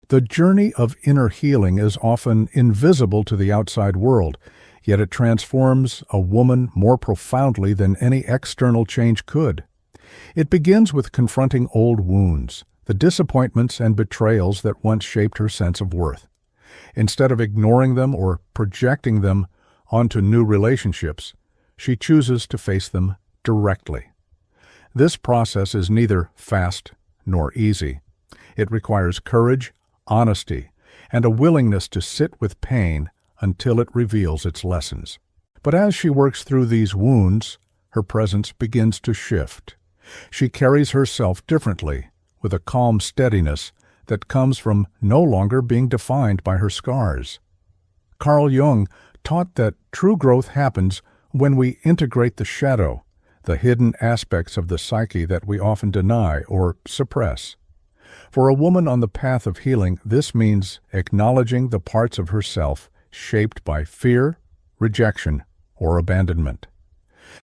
The journey of inner healing is often invisible to the outside world, yet it transforms a woman more profoundly than any external change could. It begins with confronting old wounds, the disappointments and betrayals that once shaped her sense of worth. Instead of ignoring them or projecting them onto new relationships, she chooses to face them directly. This process is neither fast nor easy. It requires courage, honesty, and a willingness to sit with pain until it reveals its lessons. But as she works through these wounds, her presence begins to shift. She carries herself differently, with a calm steadiness that comes from no longer being defined by her scars. Carl Jung taught that true growth happens when we integrate the shadow, the hidden aspects of the psyche that we often deny or suppress. For a woman on the path of healing, this means acknowledging the parts of herself shaped by fear, rejection, or abandonment.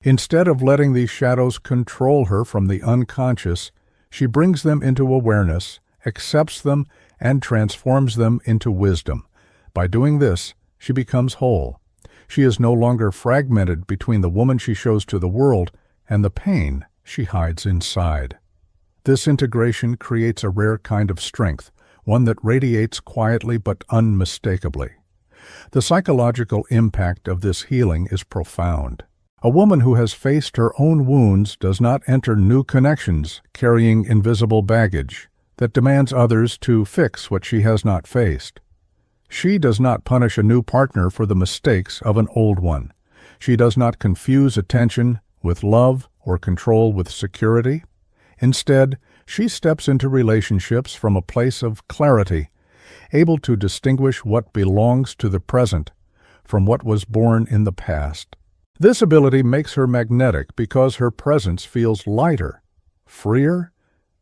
Instead of letting these shadows control her from the unconscious, she brings them into awareness, accepts them, and transforms them into wisdom. By doing this, she becomes whole. She is no longer fragmented between the woman she shows to the world and the pain she hides inside. This integration creates a rare kind of strength, one that radiates quietly but unmistakably. The psychological impact of this healing is profound. A woman who has faced her own wounds does not enter new connections carrying invisible baggage that demands others to fix what she has not faced. She does not punish a new partner for the mistakes of an old one. She does not confuse attention with love or control with security. Instead, she steps into relationships from a place of clarity, able to distinguish what belongs to the present from what was born in the past. This ability makes her magnetic because her presence feels lighter, freer,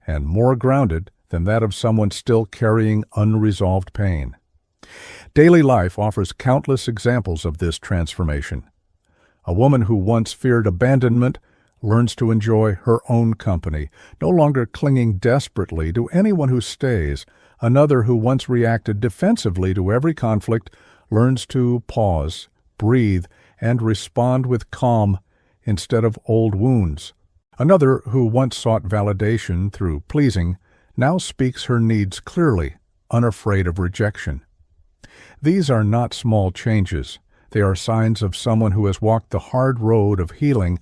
and more grounded than that of someone still carrying unresolved pain. Daily life offers countless examples of this transformation. A woman who once feared abandonment learns to enjoy her own company, no longer clinging desperately to anyone who stays. Another who once reacted defensively to every conflict learns to pause, breathe, and respond with calm instead of old wounds. Another who once sought validation through pleasing now speaks her needs clearly, unafraid of rejection. These are not small changes. They are signs of someone who has walked the hard road of healing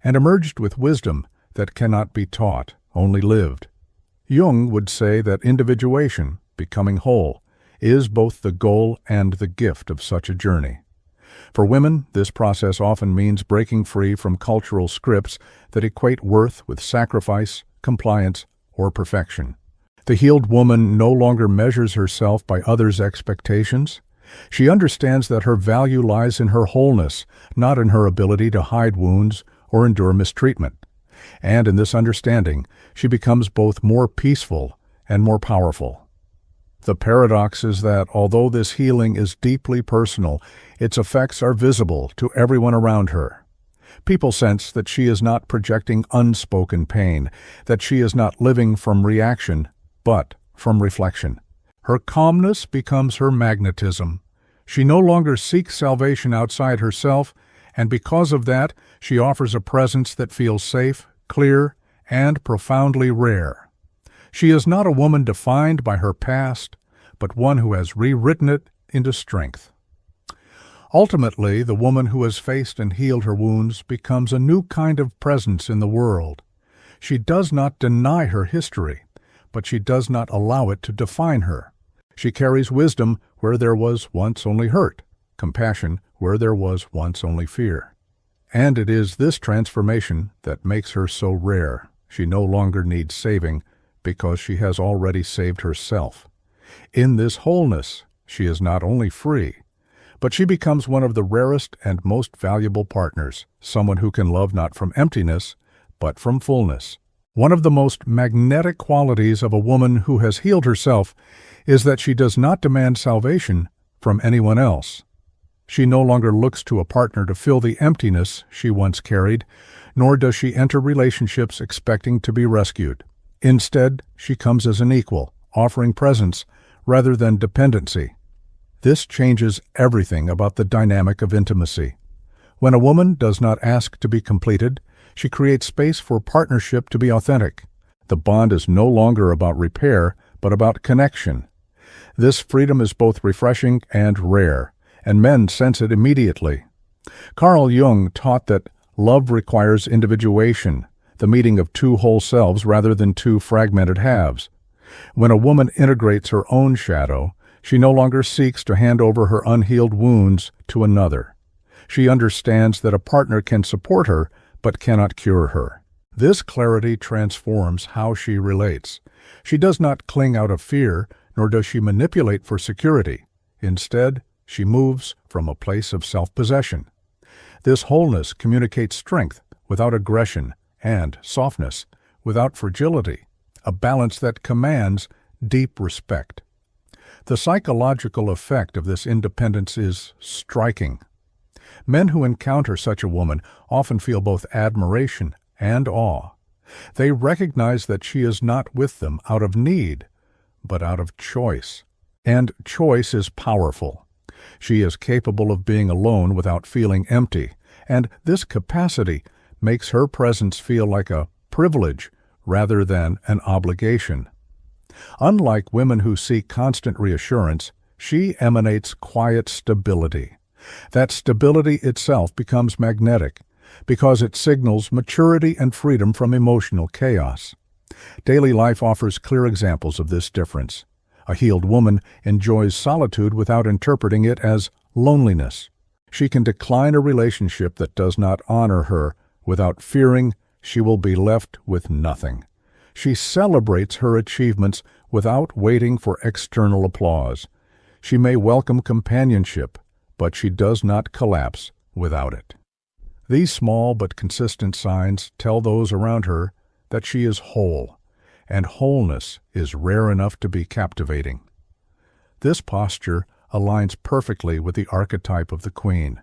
and emerged with wisdom that cannot be taught, only lived. Jung would say that individuation, becoming whole, is both the goal and the gift of such a journey. For women, this process often means breaking free from cultural scripts that equate worth with sacrifice, compliance, or perfection. The healed woman no longer measures herself by others' expectations. She understands that her value lies in her wholeness, not in her ability to hide wounds or endure mistreatment. And in this understanding, she becomes both more peaceful and more powerful. The paradox is that although this healing is deeply personal, its effects are visible to everyone around her. People sense that she is not projecting unspoken pain, that she is not living from reaction, but from reflection. Her calmness becomes her magnetism. She no longer seeks salvation outside herself, and because of that, she offers a presence that feels safe, clear, and profoundly rare. She is not a woman defined by her past, but one who has rewritten it into strength. Ultimately, the woman who has faced and healed her wounds becomes a new kind of presence in the world. She does not deny her history, but she does not allow it to define her. She carries wisdom where there was once only hurt, compassion where there was once only fear. And it is this transformation that makes her so rare. She no longer needs saving because she has already saved herself. In this wholeness, she is not only free, but she becomes one of the rarest and most valuable partners, someone who can love not from emptiness, but from fullness. One of the most magnetic qualities of a woman who has healed herself is that she does not demand salvation from anyone else. She no longer looks to a partner to fill the emptiness she once carried, nor does she enter relationships expecting to be rescued. Instead, she comes as an equal, offering presence rather than dependency. This changes everything about the dynamic of intimacy. When a woman does not ask to be completed, she creates space for partnership to be authentic. The bond is no longer about repair, but about connection. This freedom is both refreshing and rare, and men sense it immediately. Carl Jung taught that love requires individuation, the meeting of two whole selves rather than two fragmented halves. When a woman integrates her own shadow, she no longer seeks to hand over her unhealed wounds to another. She understands that a partner can support her, but cannot cure her. This clarity transforms how she relates. She does not cling out of fear, nor does she manipulate for security. Instead, she moves from a place of self-possession. This wholeness communicates strength without aggression and softness without fragility, a balance that commands deep respect. The psychological effect of this independence is striking. Men who encounter such a woman often feel both admiration and awe. They recognize that she is not with them out of need, but out of choice. And choice is powerful. She is capable of being alone without feeling empty, and this capacity makes her presence feel like a privilege rather than an obligation. Unlike women who seek constant reassurance, she emanates quiet stability. That stability itself becomes magnetic because it signals maturity and freedom from emotional chaos. Daily life offers clear examples of this difference. A healed woman enjoys solitude without interpreting it as loneliness. She can decline a relationship that does not honor her without fearing she will be left with nothing. She celebrates her achievements without waiting for external applause. She may welcome companionship, but she does not collapse without it. These small but consistent signs tell those around her that she is whole, and wholeness is rare enough to be captivating. This posture aligns perfectly with the archetype of the queen.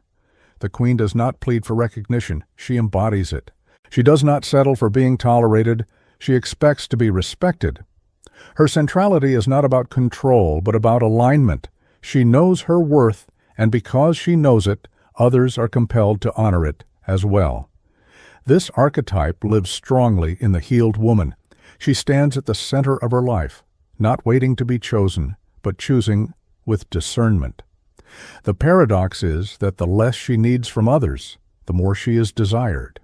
The queen does not plead for recognition, she embodies it. She does not settle for being tolerated, she expects to be respected. Her centrality is not about control, but about alignment. She knows her worth, and because she knows it, others are compelled to honor it as well. This archetype lives strongly in the healed woman. She stands at the center of her life, not waiting to be chosen, but choosing with discernment. The paradox is that the less she needs from others, the more she is desired.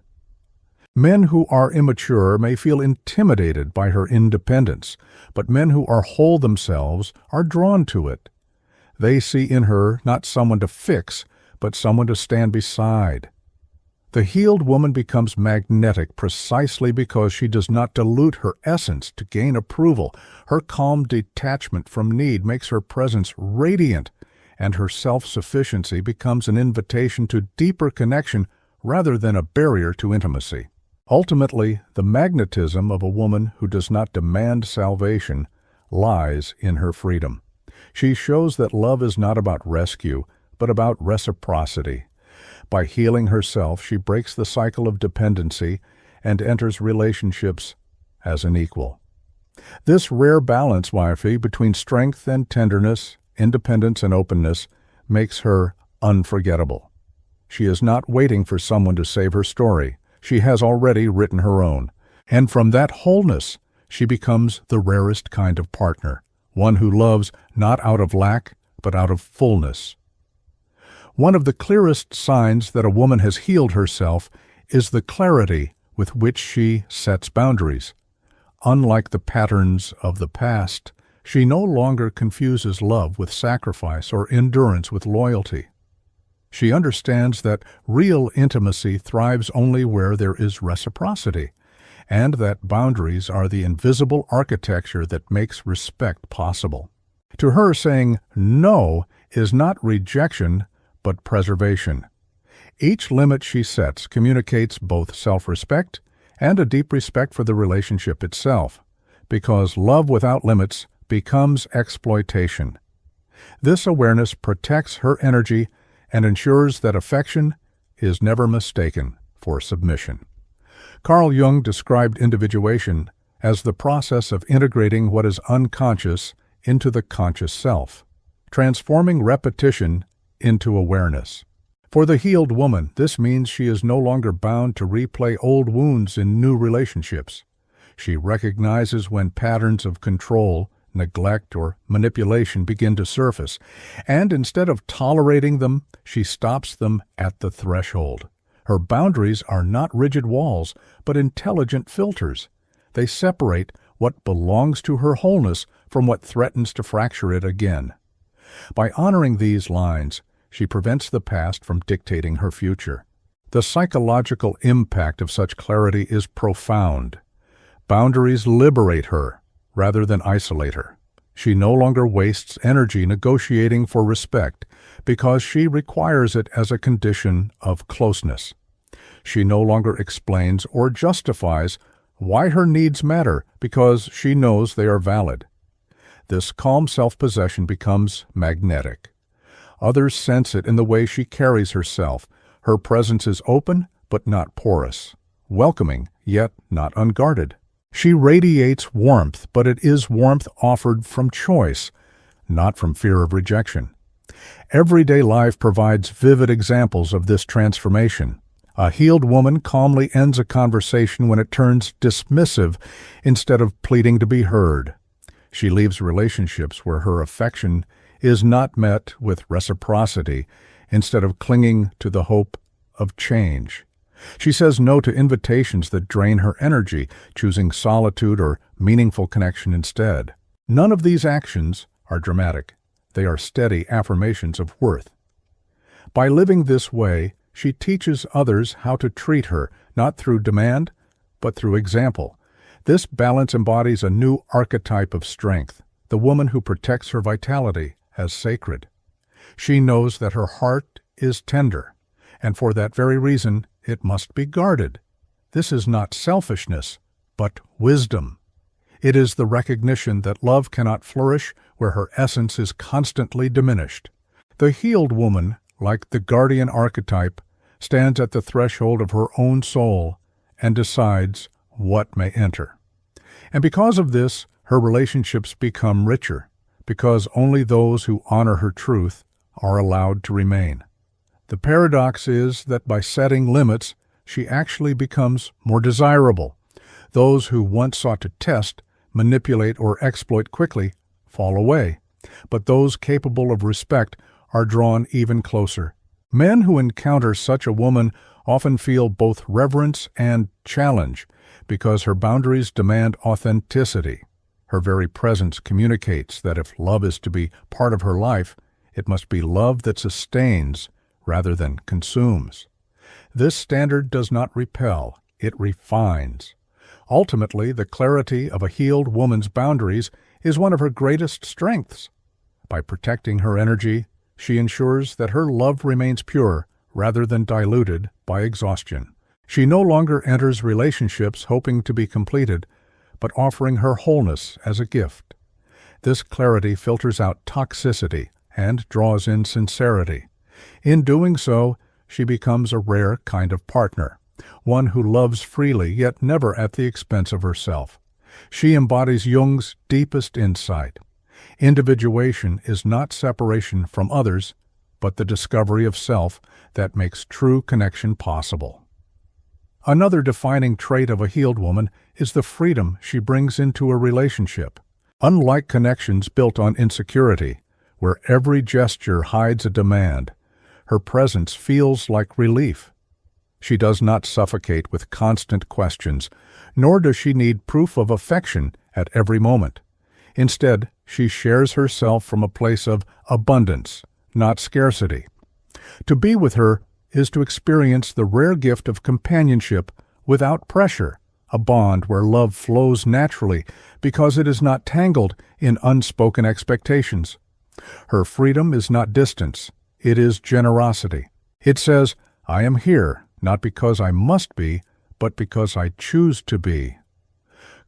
Men who are immature may feel intimidated by her independence, but men who are whole themselves are drawn to it. They see in her not someone to fix, but someone to stand beside. The healed woman becomes magnetic precisely because she does not dilute her essence to gain approval. Her calm detachment from need makes her presence radiant, and her self-sufficiency becomes an invitation to deeper connection rather than a barrier to intimacy. Ultimately, the magnetism of a woman who does not demand salvation lies in her freedom. She shows that love is not about rescue, but about reciprocity. By healing herself, she breaks the cycle of dependency and enters relationships as an equal. This rare balance, wifey, between strength and tenderness, independence and openness, makes her unforgettable. She is not waiting for someone to save her story. She has already written her own. And from that wholeness, she becomes the rarest kind of partner, one who loves not out of lack, but out of fullness. One of the clearest signs that a woman has healed herself is the clarity with which she sets boundaries. Unlike the patterns of the past, she no longer confuses love with sacrifice or endurance with loyalty. She understands that real intimacy thrives only where there is reciprocity, and that boundaries are the invisible architecture that makes respect possible. To her, saying no is not rejection, but preservation. Each limit she sets communicates both self-respect and a deep respect for the relationship itself, because love without limits becomes exploitation. This awareness protects her energy and ensures that affection is never mistaken for submission. Carl Jung described individuation as the process of integrating what is unconscious into the conscious self, transforming repetition into awareness. For the healed woman, this means she is no longer bound to replay old wounds in new relationships. She recognizes when patterns of control, neglect, or manipulation begin to surface, and instead of tolerating them, she stops them at the threshold. Her boundaries are not rigid walls, but intelligent filters. They separate what belongs to her wholeness from what threatens to fracture it again. By honoring these lines, she prevents the past from dictating her future. The psychological impact of such clarity is profound. Boundaries liberate her rather than isolate her. She no longer wastes energy negotiating for respect because she requires it as a condition of closeness. She no longer explains or justifies why her needs matter because she knows they are valid. This calm self-possession becomes magnetic. Others sense it in the way she carries herself. Her presence is open but not porous, welcoming yet not unguarded. She radiates warmth, but it is warmth offered from choice, not from fear of rejection. Everyday life provides vivid examples of this transformation. A healed woman calmly ends a conversation when it turns dismissive instead of pleading to be heard. She leaves relationships where her affection is not met with reciprocity instead of clinging to the hope of change. She says no to invitations that drain her energy, choosing solitude or meaningful connection instead. None of these actions are dramatic. They are steady affirmations of worth. By living this way, she teaches others how to treat her, not through demand, but through example. This balance embodies a new archetype of strength, the woman who protects her vitality as sacred. She knows that her heart is tender, and for that very reason, it must be guarded. This is not selfishness, but wisdom. It is the recognition that love cannot flourish where her essence is constantly diminished. The healed woman, like the guardian archetype, stands at the threshold of her own soul and decides what may enter. And because of this, her relationships become richer, because only those who honor her truth are allowed to remain. The paradox is that by setting limits, she actually becomes more desirable. Those who once sought to test, manipulate, or exploit quickly fall away, but those capable of respect are drawn even closer. Men who encounter such a woman often feel both reverence and challenge because her boundaries demand authenticity. Her very presence communicates that if love is to be part of her life, it must be love that sustains rather than consumes. This standard does not repel, it refines. Ultimately, the clarity of a healed woman's boundaries is one of her greatest strengths. By protecting her energy, she ensures that her love remains pure rather than diluted by exhaustion. She no longer enters relationships hoping to be completed, but offering her wholeness as a gift. This clarity filters out toxicity and draws in sincerity. In doing so, she becomes a rare kind of partner, one who loves freely yet never at the expense of herself. She embodies Jung's deepest insight. Individuation is not separation from others, but the discovery of self that makes true connection possible. Another defining trait of a healed woman is the freedom she brings into a relationship. Unlike connections built on insecurity, where every gesture hides a demand, her presence feels like relief. She does not suffocate with constant questions, nor does she need proof of affection at every moment. Instead, she shares herself from a place of abundance, not scarcity. To be with her is to experience the rare gift of companionship without pressure, a bond where love flows naturally because it is not tangled in unspoken expectations. Her freedom is not distance, it is generosity. It says, "I am here, not because I must be, but because I choose to be."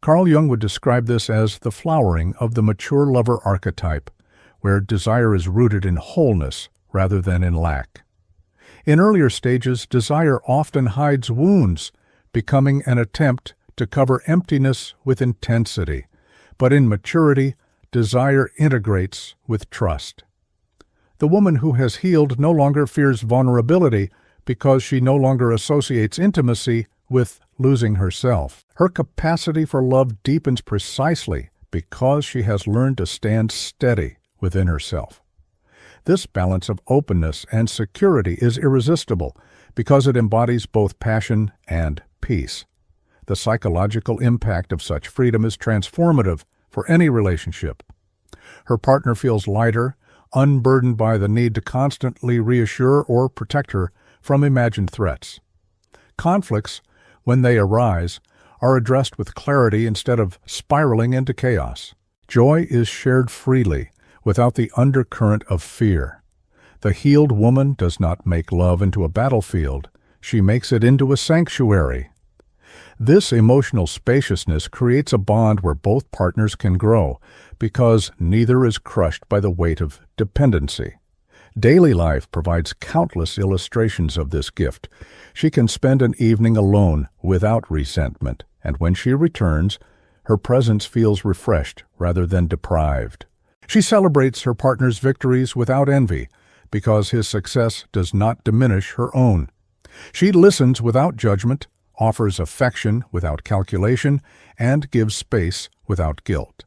Carl Jung would describe this as the flowering of the mature lover archetype, where desire is rooted in wholeness rather than in lack. In earlier stages, desire often hides wounds, becoming an attempt to cover emptiness with intensity. But in maturity, desire integrates with trust. The woman who has healed no longer fears vulnerability because she no longer associates intimacy with losing herself. Her capacity for love deepens precisely because she has learned to stand steady within herself. This balance of openness and security is irresistible because it embodies both passion and peace. The psychological impact of such freedom is transformative for any relationship. Her partner feels lighter, unburdened by the need to constantly reassure or protect her from imagined threats. Conflicts, when they arise, are addressed with clarity instead of spiraling into chaos. Joy is shared freely, without the undercurrent of fear. The healed woman does not make love into a battlefield. She makes it into a sanctuary. This emotional spaciousness creates a bond where both partners can grow, because neither is crushed by the weight of dependency. Daily life provides countless illustrations of this gift. She can spend an evening alone without resentment, and when she returns, her presence feels refreshed rather than deprived. She celebrates her partner's victories without envy, because his success does not diminish her own. She listens without judgment, offers affection without calculation, and gives space without guilt.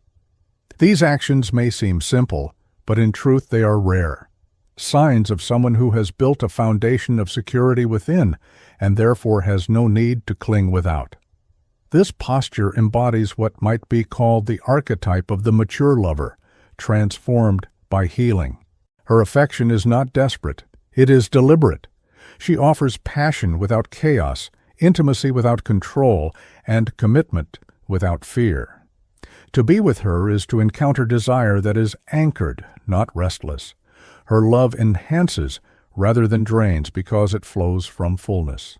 These actions may seem simple, but in truth they are rare. Signs of someone who has built a foundation of security within, and therefore has no need to cling without. This posture embodies what might be called the archetype of the mature lover, transformed by healing. Her affection is not desperate, it is deliberate. She offers passion without chaos, intimacy without control, and commitment without fear. To be with her is to encounter desire that is anchored, not restless. Her love enhances rather than drains because it flows from fullness.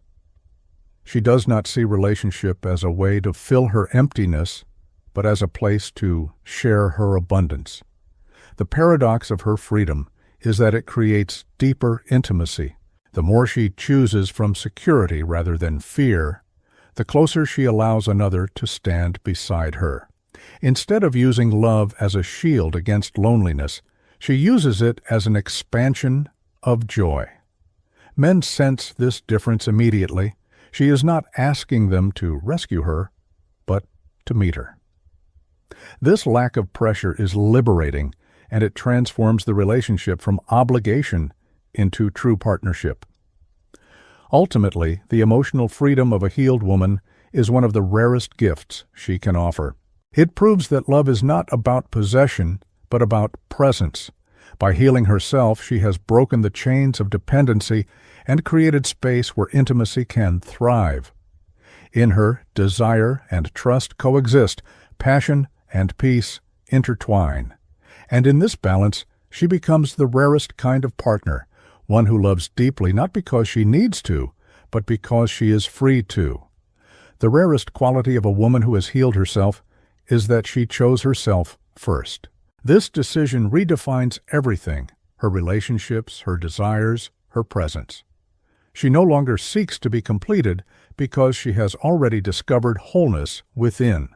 She does not see relationship as a way to fill her emptiness, but as a place to share her abundance. The paradox of her freedom is that it creates deeper intimacy. The more she chooses from security rather than fear, the closer she allows another to stand beside her. Instead of using love as a shield against loneliness, she uses it as an expansion of joy. Men sense this difference immediately. She is not asking them to rescue her, but to meet her. This lack of pressure is liberating, and it transforms the relationship from obligation into true partnership. Ultimately, the emotional freedom of a healed woman is one of the rarest gifts she can offer. It proves that love is not about possession, but about presence. By healing herself, she has broken the chains of dependency and created space where intimacy can thrive. In her, desire and trust coexist, passion and peace intertwine. And in this balance, she becomes the rarest kind of partner, one who loves deeply not because she needs to, but because she is free to. The rarest quality of a woman who has healed herself is that she chose herself first. This decision redefines everything: her relationships, her desires, her presence. She no longer seeks to be completed because she has already discovered wholeness within.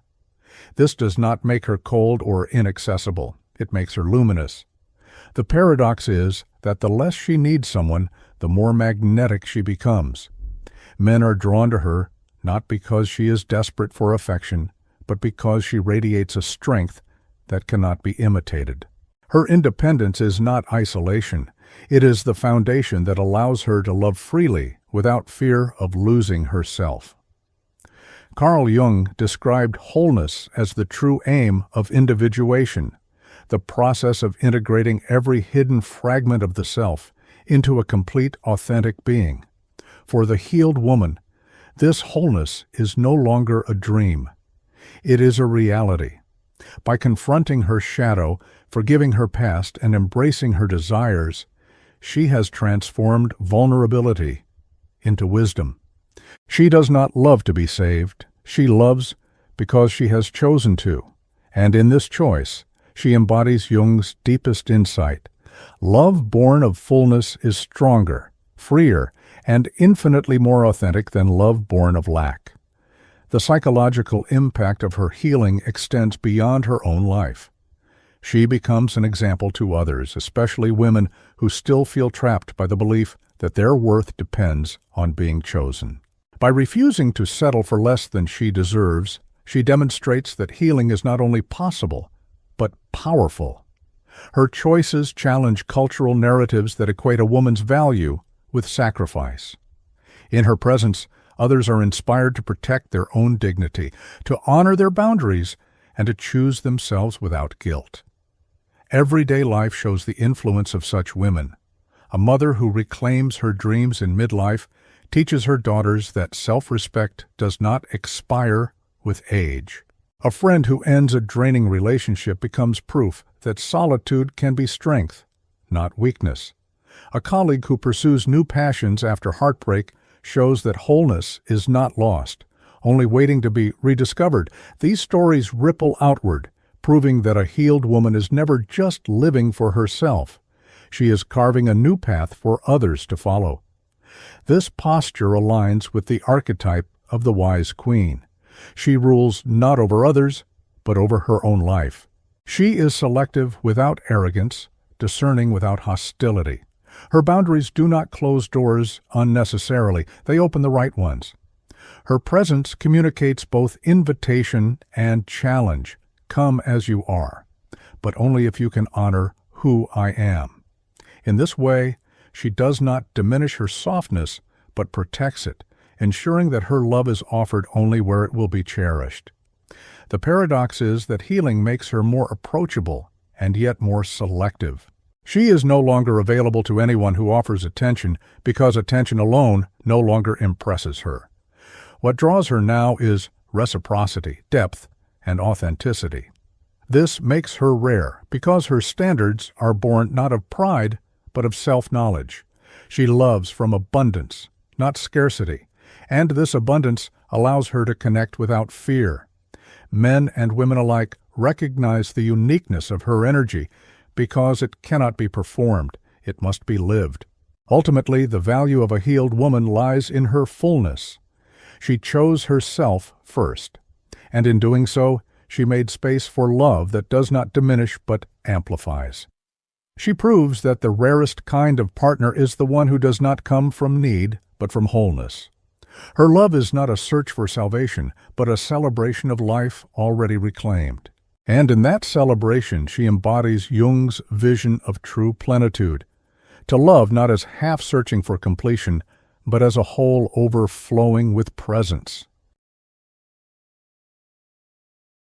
This does not make her cold or inaccessible. It makes her luminous. The paradox is that the less she needs someone, the more magnetic she becomes. Men are drawn to her not because she is desperate for affection, but because she radiates a strength that cannot be imitated. Her independence is not isolation. It is the foundation that allows her to love freely without fear of losing herself. Carl Jung described wholeness as the true aim of individuation, the process of integrating every hidden fragment of the self into a complete, authentic being. For the healed woman, this wholeness is no longer a dream. It is a reality. By confronting her shadow, forgiving her past, and embracing her desires, she has transformed vulnerability into wisdom. She does not love to be saved. She loves because she has chosen to. And in this choice, she embodies Jung's deepest insight. Love born of fullness is stronger, freer, and infinitely more authentic than love born of lack. The psychological impact of her healing extends beyond her own life. She becomes an example to others, especially women who still feel trapped by the belief that their worth depends on being chosen. By refusing to settle for less than she deserves, she demonstrates that healing is not only possible, but powerful. Her choices challenge cultural narratives that equate a woman's value with sacrifice. In her presence, others are inspired to protect their own dignity, to honor their boundaries, and to choose themselves without guilt. Everyday life shows the influence of such women. A mother who reclaims her dreams in midlife teaches her daughters that self-respect does not expire with age. A friend who ends a draining relationship becomes proof that solitude can be strength, not weakness. A colleague who pursues new passions after heartbreak shows that wholeness is not lost, only waiting to be rediscovered. These stories ripple outward, proving that a healed woman is never just living for herself. She is carving a new path for others to follow. This posture aligns with the archetype of the wise queen. She rules not over others, but over her own life. She is selective without arrogance, discerning without hostility. Her boundaries do not close doors unnecessarily, they open the right ones. Her presence communicates both invitation and challenge. Come as you are, but only if you can honor who I am. In this way, she does not diminish her softness, but protects it, ensuring that her love is offered only where it will be cherished. The paradox is that healing makes her more approachable and yet more selective. She is no longer available to anyone who offers attention because attention alone no longer impresses her. What draws her now is reciprocity, depth, and authenticity. This makes her rare because her standards are born not of pride, but of self-knowledge. She loves from abundance, not scarcity, and this abundance allows her to connect without fear. Men and women alike recognize the uniqueness of her energy because it cannot be performed, it must be lived. Ultimately, the value of a healed woman lies in her fullness. She chose herself first, and in doing so, she made space for love that does not diminish but amplifies. She proves that the rarest kind of partner is the one who does not come from need, but from wholeness. Her love is not a search for salvation, but a celebration of life already reclaimed. And in that celebration, she embodies Jung's vision of true plenitude, to love not as half searching for completion, but as a whole overflowing with presence.